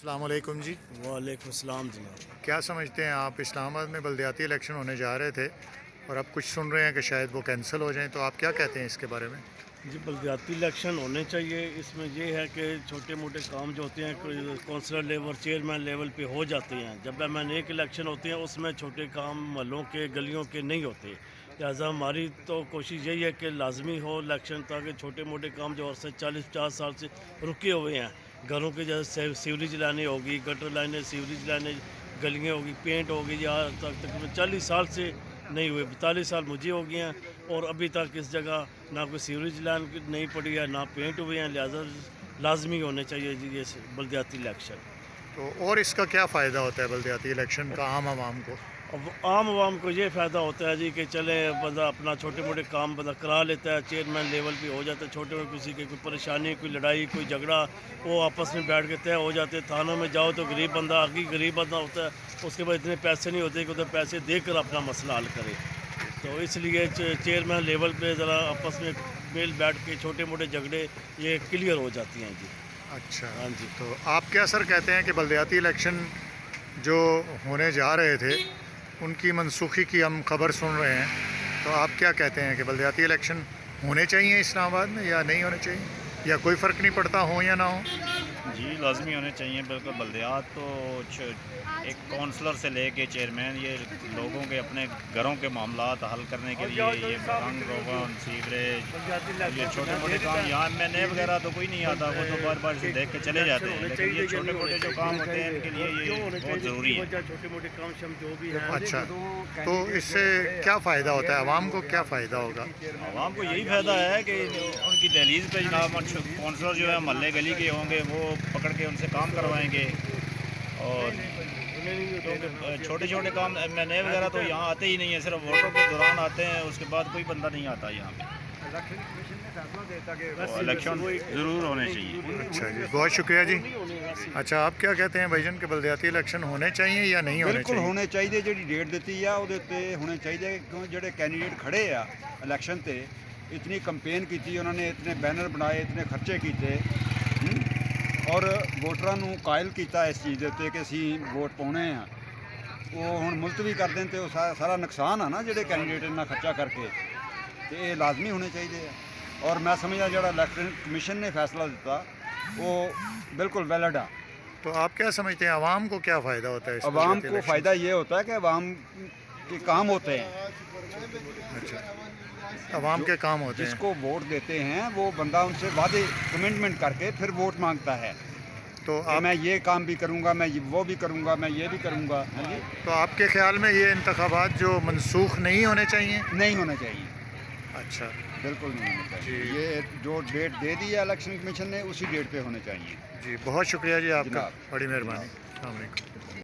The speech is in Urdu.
السلام علیکم جی، وعلیکم السلام جناب۔ کیا سمجھتے ہیں آپ؟ اسلام آباد میں بلدیاتی الیکشن ہونے جا رہے تھے اور اب کچھ سن رہے ہیں کہ شاید وہ کینسل ہو جائیں، تو آپ کیا کہتے ہیں اس کے بارے میں؟ جی بلدیاتی الیکشن ہونے چاہیے۔ اس میں یہ ہے کہ چھوٹے موٹے کام جو ہوتے ہیں کونسلر لیول چیئرمین لیول پہ ہو جاتے ہیں، جب ایم این اے کے الیکشن ہوتے ہیں اس میں چھوٹے کام محلوں کے گلیوں کے نہیں ہوتے۔ لہٰذا ہماری تو کوشش یہی ہے کہ لازمی ہو الیکشن، تاکہ چھوٹے موٹے کام جو اور سے 40-50 سال سے رکے ہوئے ہیں، گھروں کے جیسے سیوریج لائنیں ہوگی، گٹر لائنیں، سیوریج لائنیں، گلیاں ہوگی، پینٹ ہوگی، یہاں تک تقریباً 40 سال سے نہیں ہوئے، 42 سال مجھے ہو گئے ہیں اور ابھی تک اس جگہ نہ کوئی سیوریج لائن نہیں پڑی ہے، نہ پینٹ ہوئے ہیں۔ لہٰذا لازمی ہونے چاہیے جی یہ بلدیاتی الیکشن۔ تو اور اس کا کیا فائدہ ہوتا ہے بلدیاتی الیکشن کا عام عوام کو؟ اب عام عوام کو یہ فائدہ ہوتا ہے جی کہ چلے بندہ اپنا چھوٹے موٹے کام بندہ کرا لیتا ہے، چیئرمین لیول پہ ہو جاتا ہے، چھوٹے موٹے کسی کی کوئی پریشانی، کوئی لڑائی، کوئی جھگڑا، وہ آپس میں بیٹھ کے طے ہو جاتے ہیں۔ تھانوں میں جاؤ تو غریب بندہ آگے غریب بندہ ہوتا ہے، اس کے بعد اتنے پیسے نہیں ہوتے کہ ادھر پیسے دے کر اپنا مسئلہ حل کرے، تو اس لیے چیئرمین لیول پہ ذرا آپس میں میل بیٹھ کے چھوٹے موٹے جھگڑے یہ کلیئر ہو جاتی ہیں جی۔ اچھا، ہاں جی۔ تو آپ کیا سر کہتے ہیں کہ بلدیاتی الیکشن جو ہونے جا رہے تھے ان کی منسوخی کی ہم خبر سن رہے ہیں، تو آپ کیا کہتے ہیں کہ بلدیاتی الیکشن ہونے چاہیے اسلام آباد میں یا نہیں ہونے چاہیے، یا کوئی فرق نہیں پڑتا ہوں یا نہ ہوں؟ جی لازمی ہونے چاہیے، بالکل۔ بلدیات تو ایک کونسلر سے لے کے چیئرمین، یہ لوگوں کے اپنے گھروں کے معاملات حل کرنے کے لیے، یہ رنگ روغن، سیوریج، یہ چھوٹے موٹے کام، یہاں ایم این اے وغیرہ تو کوئی نہیں آتا، وہ تو بار بار سے دیکھ کے چلے جاتے ہیں، لیکن یہ چھوٹے موٹے جو کام ہوتے ہیں ان کے لیے یہ بہت ضروری ہے۔ چھوٹے موٹے کام شم جو بھی ہیں۔ اچھا، تو اس سے کیا فائدہ ہوتا ہے؟ عوام کو کیا فائدہ ہوگا؟ عوام کو یہی فائدہ ہے کہ ان کی دہلیز پہ جناب کونسلر جو ہے محلے گلی کے ہوں گے، وہ پکڑ کے ان سے کام کروائیں گے، اور چھوٹے چھوٹے کام ایم این اے وغیرہ تو یہاں آتے ہی نہیں ہیں، صرف ووٹوں کے دوران آتے ہیں، اس کے بعد کوئی بندہ نہیں آتا یہاں پہ۔ الیکشن ضرور ہونے چاہیے۔ اچھا جی، بہت شکریہ جی۔ اچھا، آپ کیا کہتے ہیں بھائی جان کہ بلدیاتی الیکشن ہونے چاہیے یا نہیں ہونے بالکل چاہیے؟ ہونے چاہیے، جی ڈیٹ دیتی ہے وہ ہونے چاہیے، کیوں جڑے کینڈیڈیٹ کھڑے آ الیکشن تے اتنی کمپین کی، انہوں نے اتنے بینر بنائے، اتنے خرچے کیتے، اور ووٹراں نوں قائل کیتا اس چیز دے کہ اسی ووٹ پاؤنے ہیں، وہ ہن ملتوی کر دیں تو سارا نقصان ہے نا جڑے کینڈیڈیٹ اتنا خرچہ کر کے، تو یہ لازمی ہونے چاہیے۔ اور میں سمجھا جڑا الیکشن کمیشن نے فیصلہ دیتا وہ بالکل ویلڈ ہے۔ تو آپ کیا سمجھتے ہیں عوام کو کیا فائدہ ہوتا ہے اس عوام بلدیاتی کو الیکشن فائدہ یہ ہوتا ہے کہ عوام کے کام ہوتے ہیں، سے؟ اچھا، عوام کے کام ہوتے جس ہیں، کو ووٹ دیتے ہیں وہ بندہ ان سے وعدے کمٹمنٹ کر کے پھر ووٹ مانگتا ہے تو کہ میں یہ کام بھی کروں گا، میں وہ بھی کروں گا، میں یہ بھی کروں گا۔ ہاں جی، تو آپ کے خیال میں یہ انتخابات جو منسوخ نہیں ہونے چاہیے؟ نہیں ہونا چاہیے، اچھا بالکل نہیں ہونا چاہیے۔ جی۔ یہ جو ڈیٹ دے دی ہے الیکشن کمیشن نے اسی ڈیٹ پہ ہونے چاہیے۔ جی، بہت شکریہ جی آپ کا، جناب، بڑی مہربانی، السلام علیکم۔